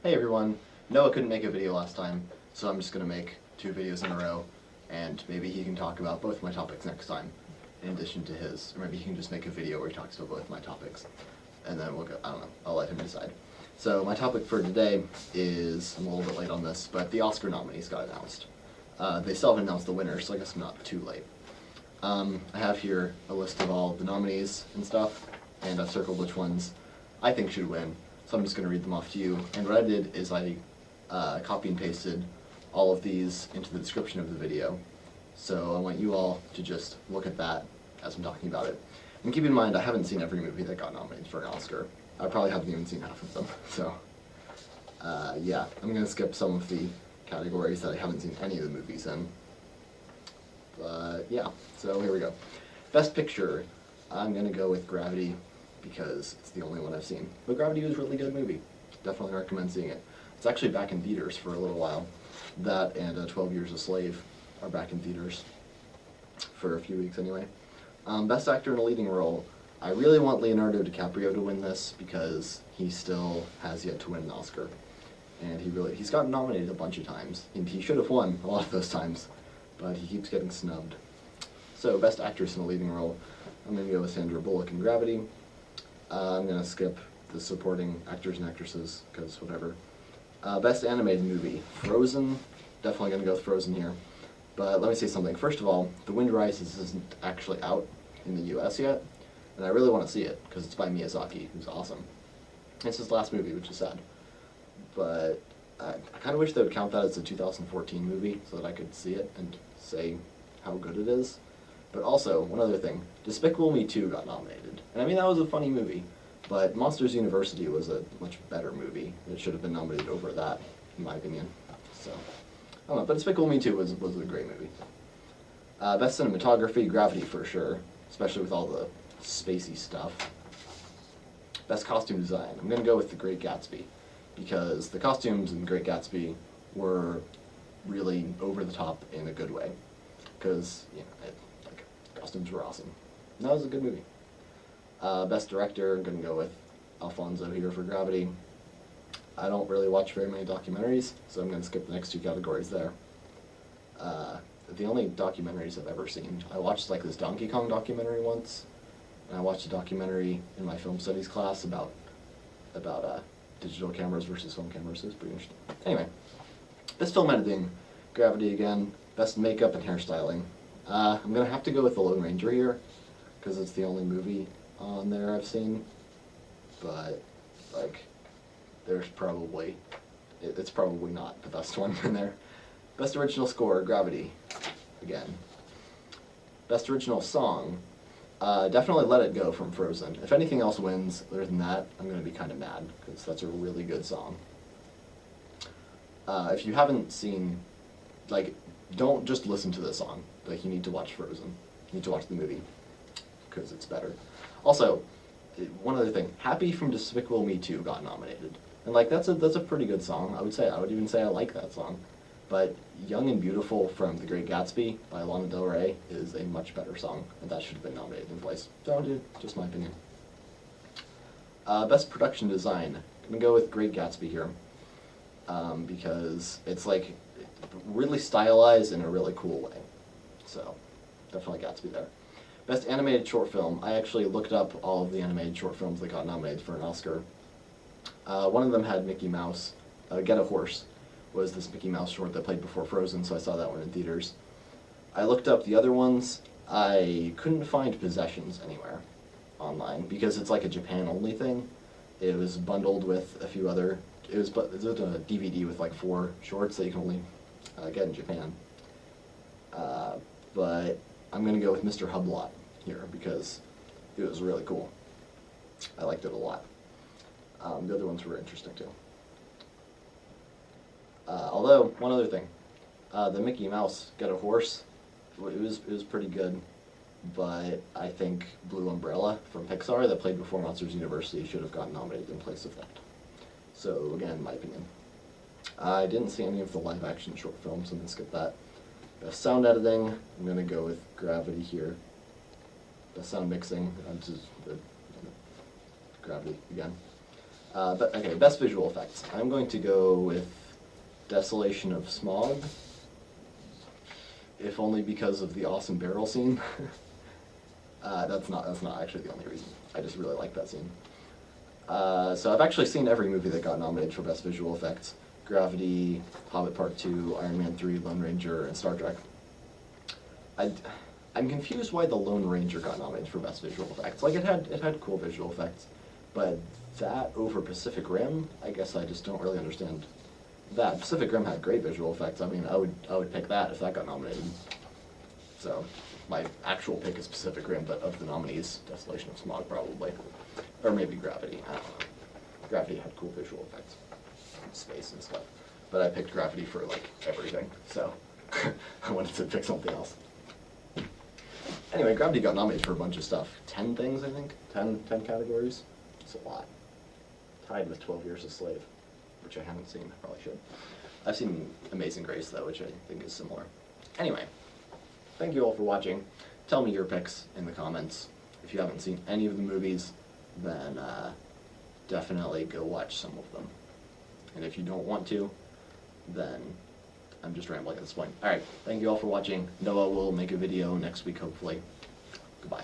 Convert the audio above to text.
Hey everyone, Noah couldn't make a video last time, so I'm just going to make 2 videos in a row, and maybe he can talk about both my topics next time, in addition to his. Or maybe he can just make a video where he talks about both my topics, and then we'll go, I don't know, I'll let him decide. So my topic for today is, I'm a little bit late on this, but the Oscar nominees got announced. They still haven't announced the winners, so I guess I'm not too late. I have here a list of all the nominees and stuff, and I've circled which ones I think should win. So I'm just going to read them off to you. And what I did is I copy and pasted all of these into the description of the video. So I want you all to just look at that as I'm talking about it. And keep in mind, I haven't seen every movie that got nominated for an Oscar. I probably haven't even seen half of them. So yeah, I'm going to skip some of the categories that I haven't seen any of the movies in. But yeah, so here we go. Best Picture, I'm going to go with Gravity, because it's the only one I've seen. But Gravity was a really good movie. Definitely recommend seeing it. It's actually back in theaters for a little while. That and 12 Years a Slave are back in theaters for a few weeks anyway. Best Actor in a Leading Role. I really want Leonardo DiCaprio to win this because he still has yet to win an Oscar. And he's gotten nominated a bunch of times. And he should have won a lot of those times, but he keeps getting snubbed. So Best Actress in a Leading Role. I'm going to go with Sandra Bullock in Gravity. I'm going to skip the supporting actors and actresses, because whatever. Best Animated Movie. Frozen. Definitely going to go with Frozen here. But let me say something. First of all, The Wind Rises isn't actually out in the US yet, and I really want to see it, because it's by Miyazaki, who's awesome. It's his last movie, which is sad. But I kind of wish they would count that as a 2014 movie, so that I could see it and say how good it is. But also, one other thing, Despicable Me 2 got nominated. And I mean, that was a funny movie, but Monsters University was a much better movie. It should have been nominated over that, in my opinion. So, I don't know, but Despicable Me 2 was a great movie. Best Cinematography, Gravity for sure, especially with all the spacey stuff. Best Costume Design, I'm going to go with The Great Gatsby, because the costumes in The Great Gatsby were really over the top in a good way. Because, you know, costumes were awesome. That was a good movie. Best Director, I'm going to go with Alfonso here for Gravity. I don't really watch very many documentaries, so I'm going to skip the next 2 categories there. The only documentaries I've ever seen, I watched like this Donkey Kong documentary once, and I watched a documentary in my film studies class about digital cameras versus film cameras. It was pretty interesting. Anyway, Best Film Editing, Gravity again. Best Makeup and Hairstyling. I'm going to have to go with The Lone Ranger here, because it's the only movie on there I've seen. But, like, it's probably not the best one in there. Best Original Score, Gravity, again. Best Original Song, definitely Let It Go from Frozen. If anything else wins other than that, I'm going to be kind of mad, because that's a really good song. If you haven't seen, like, don't just listen to the song. Like, you need to watch Frozen. You need to watch the movie, because it's better. Also, one other thing, Happy from Despicable Me 2 got nominated. And, like, that's a pretty good song. I would even say I like that song. But Young and Beautiful from The Great Gatsby by Lana Del Rey is a much better song, and that should have been nominated in place. So, dude, just my opinion. Best Production Design. I'm going to go with Great Gatsby here, because it's, like, really stylized in a really cool way. So, definitely Gatsby there. Best Animated Short Film. I actually looked up all of the animated short films that got nominated for an Oscar. One of them had Mickey Mouse. Get a Horse was this Mickey Mouse short that played before Frozen, so I saw that one in theaters. I looked up the other ones. I couldn't find Possessions anywhere online, because it's like a Japan-only thing. It was bundled with a few other... It was a DVD with like 4 shorts that you can only get in Japan. But I'm going to go with Mr. Hublot here, because it was really cool. I liked it a lot. The other ones were interesting too. Although, one other thing. The Mickey Mouse Get a Horse, it was pretty good, but I think Blue Umbrella from Pixar that played before Monsters University should have gotten nominated in place of that. So, again, my opinion. I didn't see any of the live-action short films, so I'm going to skip that. Best Sound Editing, I'm going to go with Gravity here. Best Sound Mixing, Gravity again. But okay, best visual effects. I'm going to go with Desolation of Smog, if only because of the awesome barrel scene. That's not actually the only reason. I just really like that scene. So I've actually seen every movie that got nominated for best visual effects: Gravity, Hobbit Part 2, Iron Man 3, Lone Ranger, and Star Trek. I'm confused why the Lone Ranger got nominated for best visual effects. Like, it had cool visual effects, but that over Pacific Rim, I guess I just don't really understand that. Pacific Rim had great visual effects. I mean, I would pick that if that got nominated. So my actual pick is Pacific Rim, but of the nominees, Desolation of Smog probably, or maybe Gravity. I don't know. Gravity had cool visual effects, space and stuff, but I picked Gravity for like everything. So I wanted to pick something else. Anyway, Gravity got nominated for a bunch of stuff. 10 things, I think. 10 categories. It's a lot. Tied with 12 Years a Slave, which I haven't seen. I probably should. I've seen Amazing Grace, though, which I think is similar. Anyway, thank you all for watching. Tell me your picks in the comments. If you haven't seen any of the movies, then definitely go watch some of them. And if you don't want to, then I'm just rambling at this point. Alright, thank you all for watching. Noah will make a video next week, hopefully. Goodbye.